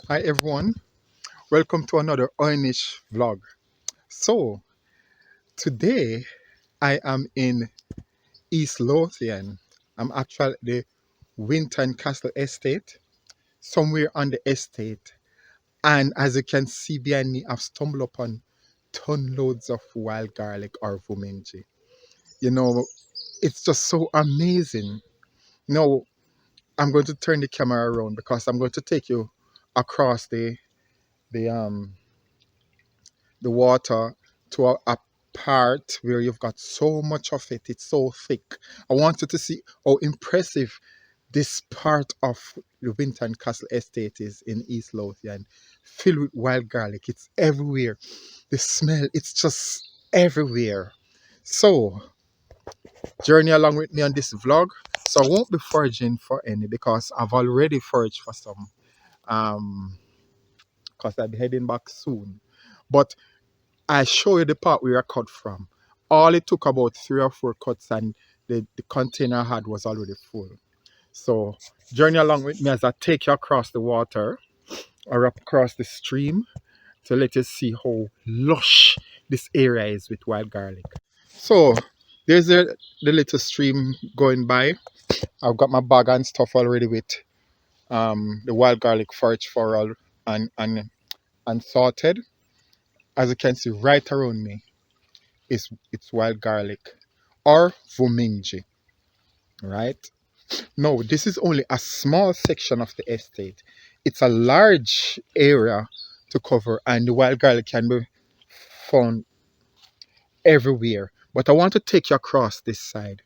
Hi everyone, welcome to another Oy'Nissh vlog. So today I am in East Lothian. I'm actually at the Winton Castle Estate, somewhere on the estate. And as you can see behind me, I've stumbled upon ton loads of wild garlic or vumniji. You know, it's just so amazing. Now I'm going to turn the camera around because I'm going to take you across the the water to a part where you've got so much of it. It's so thick. I wanted to see how impressive this part of the Winton Castle Estate is in East Lothian, filled with wild garlic. It's everywhere. The smell, it's just everywhere. So, journey along with me on this vlog. So I won't be foraging for any because I've already foraged for some. Because I'll be heading back soon. But I show you the part where I cut from. All it took about 3 or 4 cuts and the container I had was already full. So journey along with me as I take you across the water or across the stream to let you see how lush this area is with wild garlic. So there's the little stream going by. I've got my bag and stuff already with the wild garlic forage for all and sorted. As you can see right around me is it's wild garlic or vumniji, right? No, this is only a small section of the estate. It's a large area to cover, and the wild garlic can be found everywhere. But I want to take you across this side,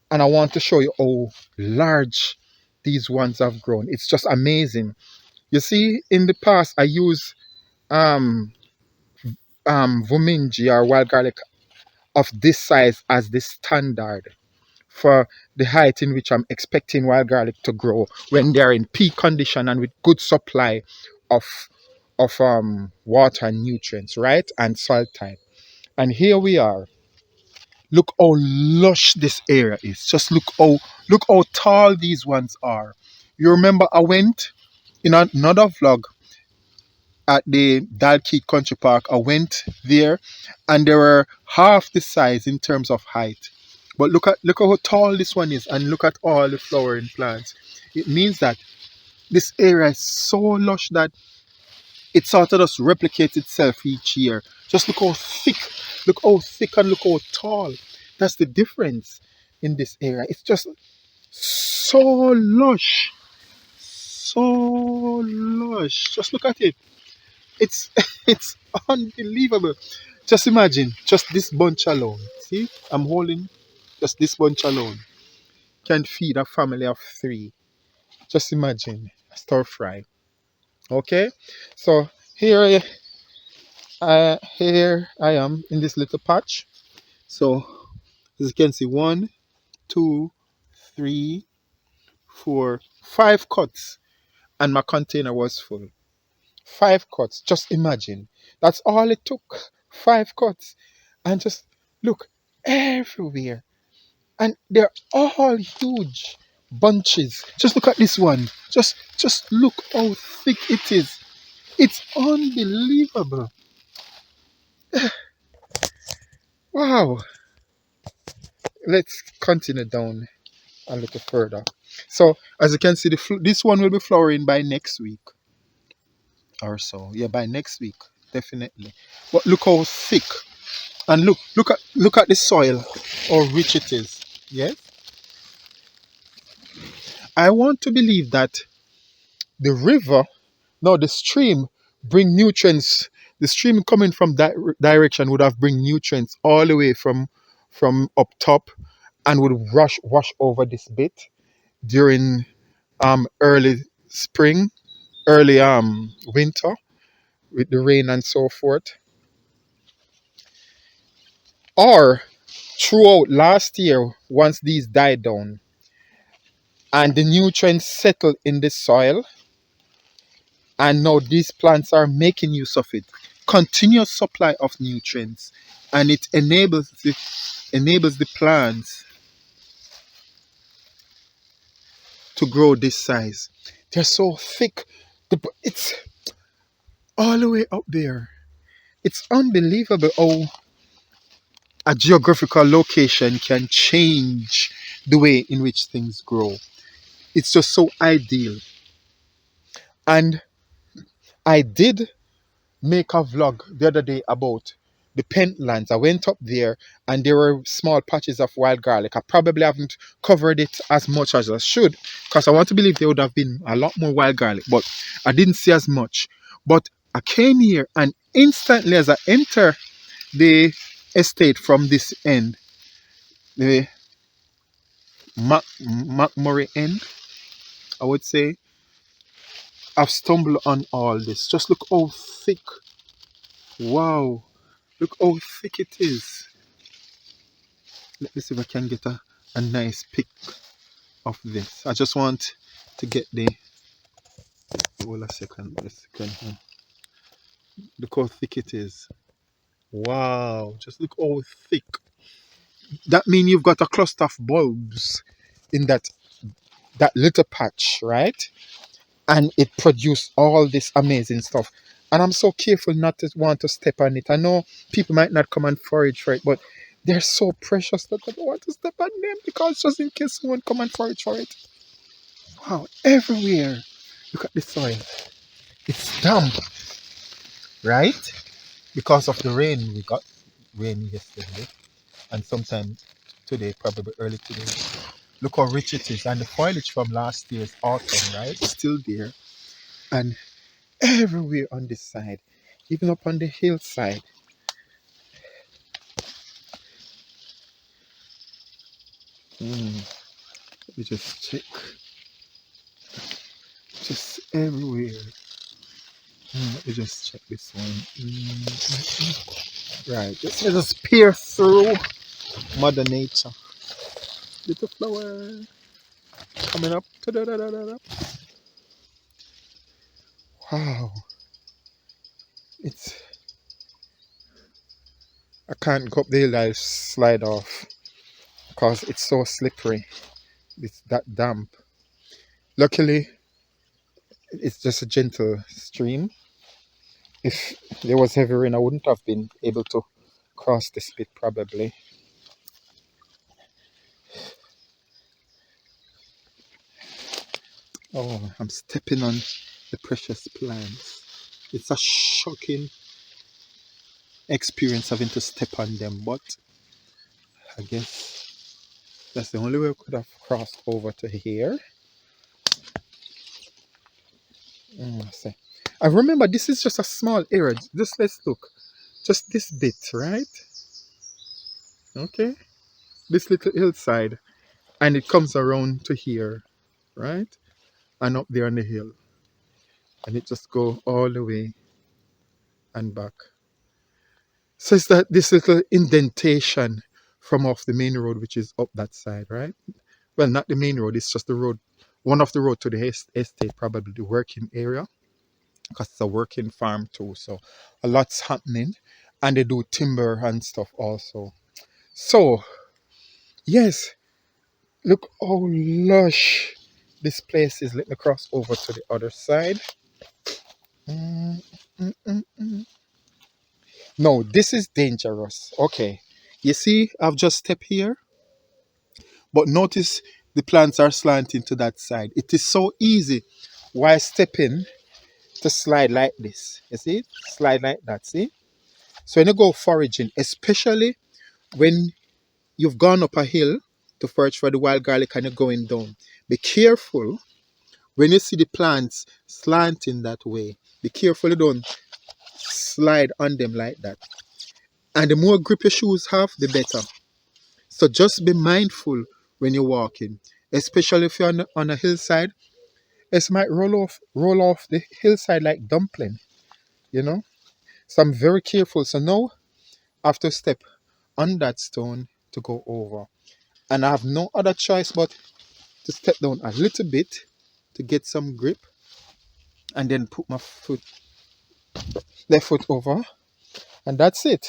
and I want to show you how large these ones have grown. It's just amazing. You see, in the past, I use um vumniji or wild garlic of this size as the standard for the height in which I'm expecting wild garlic to grow when they're in peak condition and with good supply of water and nutrients, right? And soil type. And here we are. Look how lush this area is. Just look how tall these ones are. You remember I went in another vlog at the Dalkeith Country Park. I went there and they were half the size in terms of height. But look at how tall this one is and look at all the flowering plants. It means that this area is so lush that it sort of just replicates itself each year. Just look how thick and look how tall. That's the difference in this area. It's just so lush. So lush. Just look at it. It's it's unbelievable. Just imagine, just this bunch alone. See, I'm holding just this bunch alone can feed a family of 3. Just imagine, stir fry. Okay, so here I am in this little patch. So as you can see, 1, 2, 3, 4, 5 cuts, and my container was full. 5 cuts. Just imagine. That's all it took. 5 cuts, and just look everywhere. And they're all huge bunches. Just look at this one. Just look how thick it is. It's unbelievable. Wow. Let's continue down a little further. So as you can see, this one will be flowering by next week or so. Yeah, by next week, definitely. But look how thick, and look at the soil, how rich it is. Yes, I want to believe that the river, no, the stream, bring nutrients. The stream coming from that direction would have bring nutrients all the way from up top and would wash over this bit during early spring, early winter with the rain and so forth. Or throughout last year, once these died down and the nutrients settled in the soil, and now these plants are making use of it. Continuous supply of nutrients, and it enables the plants to grow this size. They're so thick. It's all the way up there. It's unbelievable how a geographical location can change the way in which things grow. It's just so ideal. And I did make a vlog the other day about the Pentlands. I went up there and there were small patches of wild garlic. I probably haven't covered it as much as I should because I want to believe there would have been a lot more wild garlic, but I didn't see as much. But I came here and instantly as I enter the estate from this end, the McMurray end, I would say, I've stumbled on all this. Just look how thick. Wow. Look how thick it is. Let me see if I can get a nice pic of this. I just want to get the hold a second. Look how thick it is. Wow. Just look how thick. That means you've got a cluster of bulbs in that little patch, right? And it produced all this amazing stuff. And I'm so careful not to want to step on it. I know people might not come and forage for it, but they're so precious that I don't want to step on them because just in case someone come and forage for it. Wow, everywhere. Look at the soil. It's damp, right? Because of the rain. We got rain yesterday and sometime today, probably early today. Look how rich it is. And the foliage from last year's autumn, right? It's still there. And everywhere on this side, even up on the hillside. Let me just check. Just everywhere. Let me just check this one. Right, let's just pierce through Mother Nature. Little flower coming up. Ta-da-da-da-da-da. Wow, it's. I can't go up the hill. I slide off because it's so slippery. It's that damp. Luckily, it's just a gentle stream. If there was heavy rain, I wouldn't have been able to cross this bit probably. Oh, I'm stepping on the precious plants. It's a shocking experience having to step on them, but I guess that's the only way we could have crossed over to here. See. I remember this is just a small area. Just let's look. Just this bit, right? Okay. This little hillside. And it comes around to here, right? And up there on the hill. And it just go all the way and back. So it's that this little indentation from off the main road, which is up that side, right? Well, not the main road, it's just the road, one of the road to the estate, probably the working area, because it's a working farm too. So a lot's happening, and they do timber and stuff also. So, yes, look how lush this place is. Let me cross over to the other side. Mm, mm, mm, mm. No, this is dangerous. Okay. You see, I've just stepped here, but notice the plants are slanting to that side. It is so easy while stepping to slide like this. You see? Slide like that. See? So when you go foraging, especially when you've gone up a hill to forage for the wild garlic and you're going down, be careful when you see the plants slanting that way. Be careful you don't slide on them like that. And the more grip your shoes have, the better. So just be mindful when you're walking, especially if you're on a hillside. It might roll off the hillside like dumpling, you know. So I'm very careful. So now I have to step on that stone to go over, and I have no other choice but to step down a little bit to get some grip, and then put my left foot over, and that's it.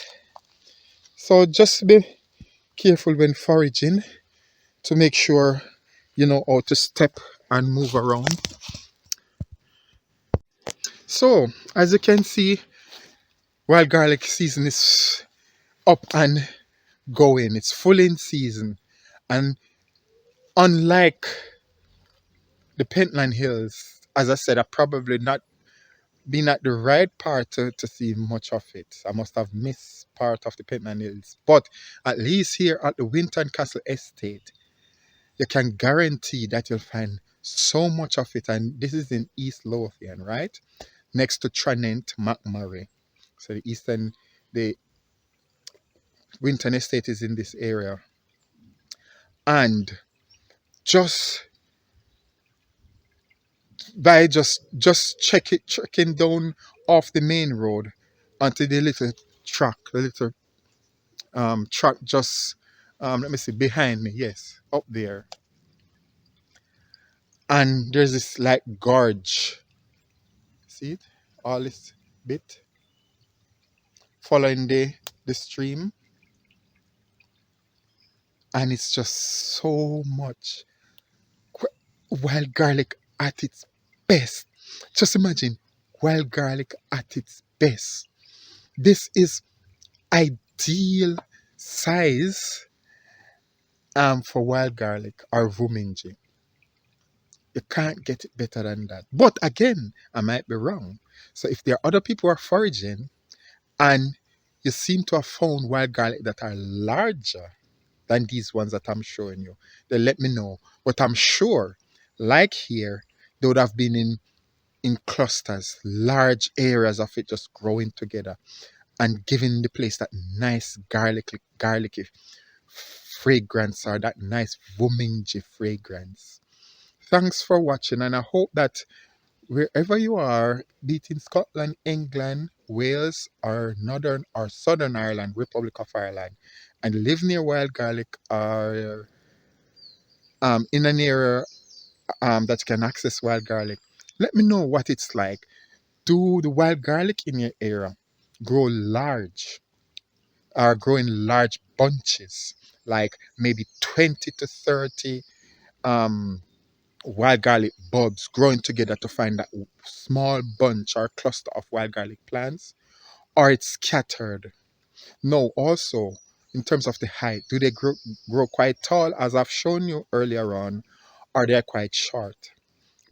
So just be careful when foraging to make sure you know how to step and move around. So, as you can see, wild garlic season is up and going. It's full in season. And unlike the Pentland Hills, as I said, I probably not been at the right part to see much of it. I must have missed part of the Pentland Hills. But at least here at the Winton Castle Estate, you can guarantee that you'll find so much of it. And this is in East Lothian, right? Next to Tranent McMurray. So the Winton Estate is in this area. And just by just checking down off the main road onto the little track, the little track just let me see behind me, yes, up there. And there's this like gorge. See it? All this bit following the stream, and it's just so much wild garlic at its best. Just imagine wild garlic at its best. This is ideal size for wild garlic or vumniji. You can't get it better than that. But again, I might be wrong. So if there are other people who are foraging and you seem to have found wild garlic that are larger than these ones that I'm showing you, then let me know. But I'm sure, like here, they would have been in clusters, large areas of it just growing together and giving the place that nice garlicky fragrance or that nice vumniji fragrance. Thanks for watching, and I hope that wherever you are, be it in Scotland, England, Wales, or Northern or Southern Ireland, Republic of Ireland, and live near wild garlic or in an area that you can access wild garlic, let me know what it's like. Do the wild garlic in your area grow large or grow in large bunches, like maybe 20 to 30 um, wild garlic bulbs growing together to find that small bunch or cluster of wild garlic plants, or it's scattered? No, also in terms of the height, do they grow quite tall as I've shown you earlier on, or they're quite short?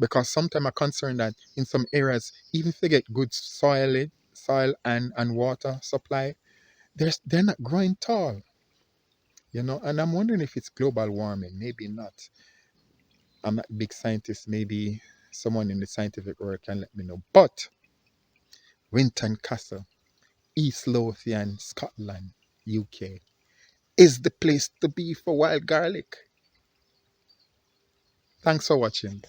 Because sometimes I'm concerned that in some areas, even if they get good soil and water supply, they're not growing tall, and I'm wondering if it's global warming. Maybe not. I'm not a big scientist. Maybe someone in the scientific world can let me know. But Winton Castle, East Lothian, Scotland, UK, is the place to be for wild garlic. Thanks for watching.